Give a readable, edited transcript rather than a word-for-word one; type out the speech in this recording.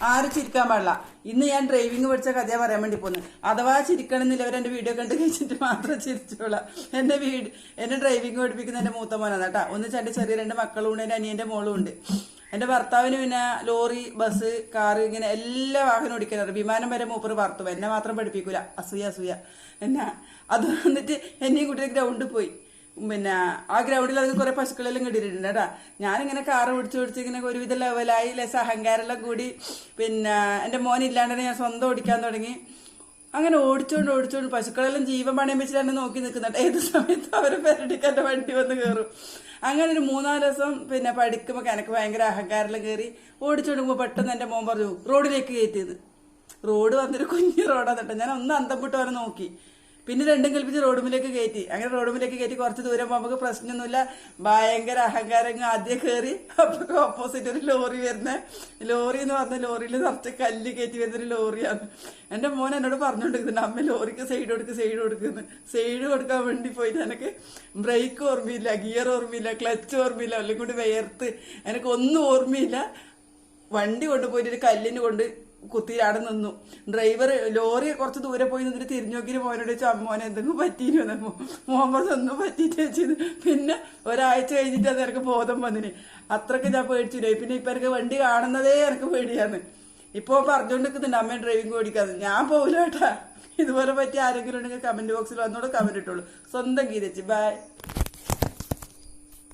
ആരും ചിരിക്കാൻ പാടില്ല. ഇന്ന് ഞാൻ ഡ്രൈവിംഗ് പഠിച്ച കഥയാ പറയാൻ വേണ്ടി പോകുന്നത്. അഥവാ ചിരിക്കണമെന്നില്ല, അവരെന്റെ വീഡിയോ കണ്ട് കഴിച്ചിട്ട് മാത്രം ചിരിച്ചോളാം. എന്നെ ഡ്രൈവിംഗ് പഠിപ്പിക്കുന്ന എന്റെ മൂത്ത മോനാണ് കേട്ടാ. എന്റെ ചെറിയ 2 മക്കളും ഉണ്ട്, എന്റെ അനിയന്റെ മോളും ഉണ്ട്. എന്റെ ഭർത്താവിന് പിന്നെ ലോറി, ബസ്, കാറ് ഇങ്ങനെ എല്ലാ വാഹനം ഓടിക്കാറുണ്ട്. വിമാനം വരെ മൂപ്പർ പറത്തു. എന്നെ മാത്രം പഠിപ്പിക്കൂല. അസൂയ എന്നാ അത് വന്നിട്ട് എന്നെയും കൂട്ടി ഗ്രൗണ്ടിൽ പോയി. പിന്നെ ആ ഗ്രൗണ്ടിൽ അത് കുറെ പശുക്കളെല്ലാം കിട്ടിയിട്ടുണ്ട് കേട്ടാ. ഞാനിങ്ങനെ കാറ് പിടിച്ച് ഇങ്ങനെ ഒരുവിധ ലെവലായി അഹങ്കാരെല്ലാം കൂടി. പിന്നെ എന്റെ മോൻ ഇല്ലാണ്ട് ഞാൻ സ്വന്തം ഓടിക്കാൻ തുടങ്ങി. അങ്ങനെ ഓടിച്ചോണ്ട് പശുക്കളെല്ലാം ജീവൻ പണയം വെച്ചിട്ട് നോക്കി നിൽക്കുന്നുണ്ട്. ഏത് സമയത്ത് അവരെ പെരടിക്ക് എന്റെ വണ്ടി വന്ന് കയറും. അങ്ങനെ ഒരു 3-4 ദിവസം പിന്നെ പഠിക്കുമ്പോ എനിക്ക് ഭയങ്കര അഹങ്കാരെല്ലാം കയറി. ഓടിച്ചോണ്ടുമ്പോ പെട്ടെന്ന് എന്റെ മോൻ പറഞ്ഞു റോഡിലേക്ക് കയറ്റിയത്. റോഡ് വന്നൊരു കുഞ്ഞു റോഡാന്നിട്ട് ഞാൻ ഒന്ന് അന്തം വിട്ട് അവനെ നോക്കി. പിന്നെ 2 കൽപ്പിച്ച് റോഡുമിലേക്ക് കയറ്റി. അങ്ങനെ റോഡുമിലേക്ക് കയറ്റി കുറച്ച് ദൂരം പോകുമ്പോൾ പ്രശ്നമൊന്നുമില്ല. ഭയങ്കര അഹങ്കാരം ആദ്യം കയറി. അപ്പൊ ഓപ്പോസിറ്റ് ഒരു ലോറി വരുന്ന ലോറി എന്ന് പറഞ്ഞ ലോറിയിൽ നിറച്ച് കല്ല് കയറ്റി വരുന്നൊരു ലോറിയാണ്. എന്റെ മോൻ എന്നോട് പറഞ്ഞുകൊണ്ടിരിക്കുന്നുണ്ട് അമ്മ ലോറിക്ക് സൈഡ് കൊടുക്കുന്നു. സൈഡ് കൊടുക്കാൻ വേണ്ടി പോയിട്ട് എനിക്ക് ബ്രേക്ക് ഓർമ്മയില്ല, ഗിയർ ഓർമ്മയില്ല, ക്ലച്ച് ഓർമ്മയില്ല, എല്ലാം കൂടി വേർത്ത് എനിക്കൊന്നും ഓർമ്മയില്ല. വണ്ടി കൊണ്ടുപോയിട്ട് ഒരു കല്ലിന് കൊണ്ട് കുത്തിയിലാടെ നിന്നു. ഡ്രൈവർ ലോറി കുറച്ച് ദൂരെ പോയി നിന്നിട്ട് തിരിഞ്ഞു നോക്കിയിട്ട് മോനോട് ചോദിച്ചു അമ്മോനെ എന്തെങ്കിലും പറ്റീനോ. മോഹമ്മദ് ഒന്നും പറ്റിയിട്ട് വെച്ചത്. പിന്നെ ഒരാഴ്ച കഴിഞ്ഞിട്ട് അത് എനിക്ക് ബോധം വന്നിന്. അത്രക്ക് ഞാൻ പേടിച്ചില്ലേ. പിന്നെ ഇപ്പൊ എനിക്ക് വണ്ടി കാണുന്നതേ എനിക്ക് പേടിയാന്ന്. ഇപ്പൊ പറഞ്ഞുകൊണ്ടിരിക്കുന്നുണ്ട് അമ്മ ഡ്രൈവിംഗ് ഓടിക്കാതെ. ഞാൻ പോകില്ല കേട്ടാ. ഇതുപോലെ പറ്റി ആരെങ്കിലും ഉണ്ടെങ്കിൽ കമന്റ് ബോക്സിൽ വന്നോളൂ, കമന്റ് ഇട്ടോളൂ. സ്വന്തം ഗീതച്ച്. ബൈ.